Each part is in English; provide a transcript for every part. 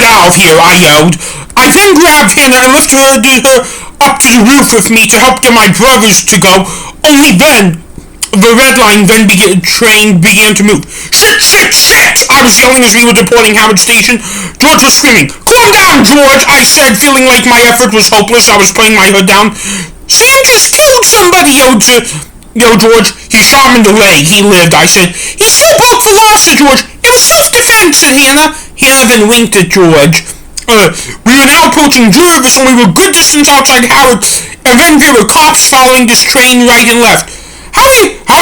valve here, I yelled. I then grabbed Hannah and lifted her up to the roof with me to help get my brothers to go. Only then, the red line train began to move. Shit, shit, shit! I was yelling as we were departing Howard Station. George was screaming. Calm down, George, I said, feeling like my effort was hopeless. I was putting my hood down. Sam just killed somebody, yelled George. He shot him in the leg. He lived, I said. He still broke the law, said George. It was self-defense, said Hannah. Hannah then winked at George. We were now approaching Jervis, and we were a good distance outside Howard, and then there were cops following this train right and left. How are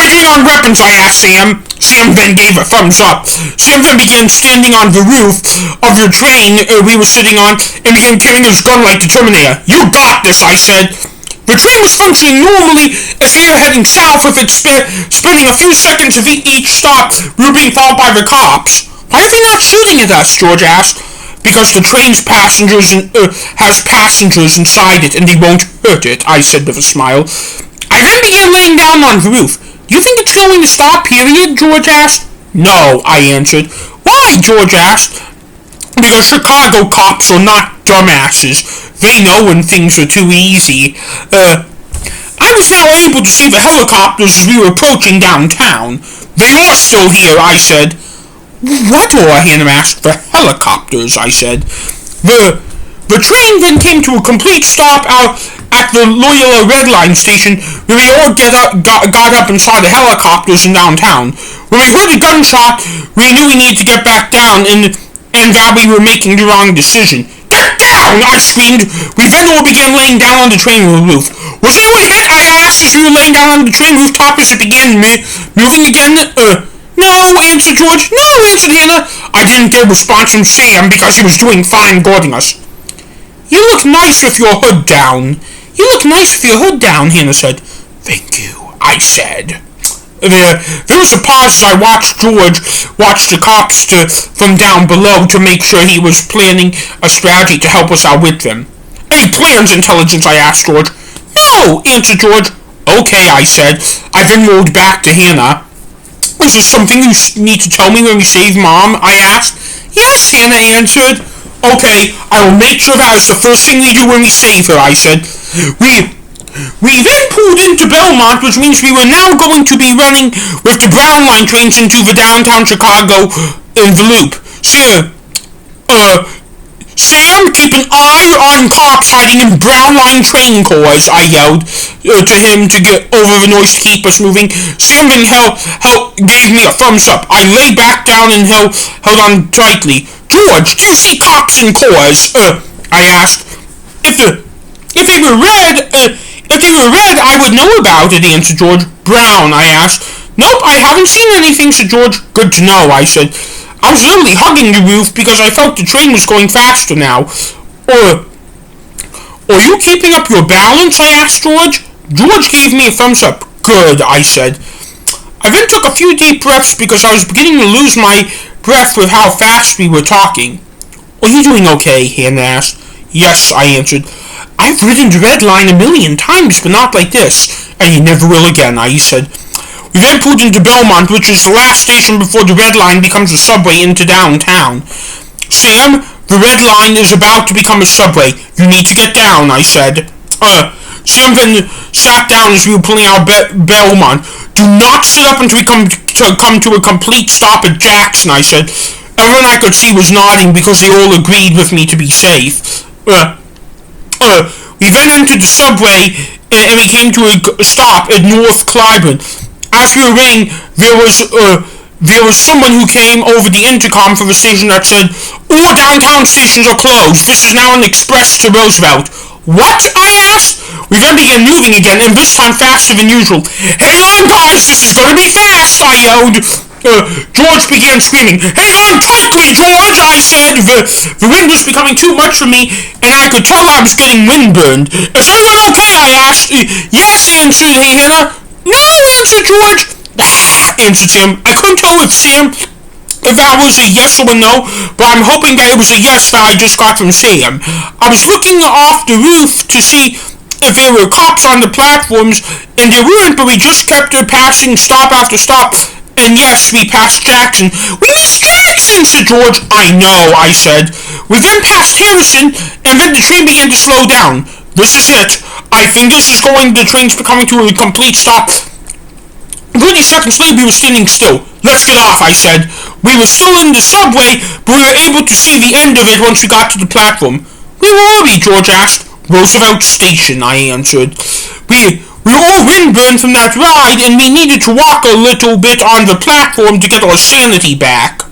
you doing on weapons, I asked Sam. Sam then gave a thumbs up. Sam then began standing on the roof of the train we were sitting on, and began carrying his gun like the Terminator. You got this, I said. The train was functioning normally as they were heading south with it spinning a few seconds of each stop. We were being followed by the cops. Why are they not shooting at us? George asked. Because the train's has passengers inside it and they won't hurt it, I said with a smile. I then began laying down on the roof. Do you think it's going to stop, period? George asked. No, I answered. Why? George asked. Because Chicago cops are not dumbasses. They know when things are too easy. I was now able to see the helicopters as we were approaching downtown. They are still here, I said. What are? Hannah asked. The helicopters, I said. The train then came to a complete stop out at the Loyola Red Line station, where we all got up and saw the helicopters in downtown. When we heard a gunshot, we knew we needed to get back down and that we were making the wrong decision. Get down! I screamed. We then all began laying down on the train roof. Was anyone hit? I asked as we were laying down on the train rooftop as it began moving again. No, answered George. No, answered Hannah. I didn't get a response from Sam because he was doing fine guarding us. You look nice with your hood down. You look nice with your hood down, Hannah said. Thank you, I said. There was a pause as I watched George watch the cops from down below to make sure he was planning a strategy to help us out with them. Any plans, Intelligence? I asked George. No, answered George. Okay, I said. I then rolled back to Hannah. Is there something you need to tell me when we save Mom? I asked. Yes, Hannah answered. Okay, I will make sure that is the first thing we do when we save her, I said. We then pulled into Belmont, which means we were now going to be running with the Brown Line trains into the downtown Chicago in the loop. Sam, keep an eye on cops hiding in Brown Line train cars, I yelled to him to get over the noise to keep us moving. Sam then gave me a thumbs up. I lay back down and held on tightly. George, do you see cops in cars? I asked. If they were red, I would know about it, answered George. Brown, I asked. Nope, I haven't seen anything, said George. Good to know, I said. I was literally hugging the roof because I felt the train was going faster now. Are you keeping up your balance? I asked George. George gave me a thumbs up. Good, I said. I then took a few deep breaths because I was beginning to lose my breath with how fast we were talking. Are you doing okay? Hannah asked. Yes, I answered. I've ridden the Red Line 1,000,000 times, but not like this. And you never will again, I said. We then pulled into Belmont, which is the last station before the Red Line becomes a subway into downtown. Sam, the Red Line is about to become a subway. You need to get down, I said. Sam then sat down as we were pulling out Belmont. Do not sit up until we come to a complete stop at Jackson, I said. Everyone I could see was nodding because they all agreed with me to be safe. We then entered the subway and we came to a stop at North Clyburn. As we were waiting, there was someone who came over the intercom for the station that said, all downtown stations are closed. This is now an express to Roosevelt. What? I asked. We then began moving again, and this time faster than usual. Hang on, guys, this is going to be fast, I yelled. George began screaming. Hang on tightly, George, I said. The wind was becoming too much for me, and I could tell I was getting windburned. Is everyone okay? I asked. Yes, answered Hannah. No, answered George. Answered Sam. I couldn't tell if that was a yes or a no, but I'm hoping that it was a yes that I just got from Sam. I was looking off the roof to see if there were cops on the platforms, and there weren't, but we just kept passing stop after stop. And yes, we passed Jackson. We missed Jackson, said George. I know, I said. We then passed Harrison, and then the train began to slow down. This is it. I think this is the train's coming to a complete stop. 30 seconds later, we were standing still. Let's get off, I said. We were still in the subway, but we were able to see the end of it once we got to the platform. Where were we? George asked. Roosevelt Station, I answered. We were all windburned from that ride, and we needed to walk a little bit on the platform to get our sanity back.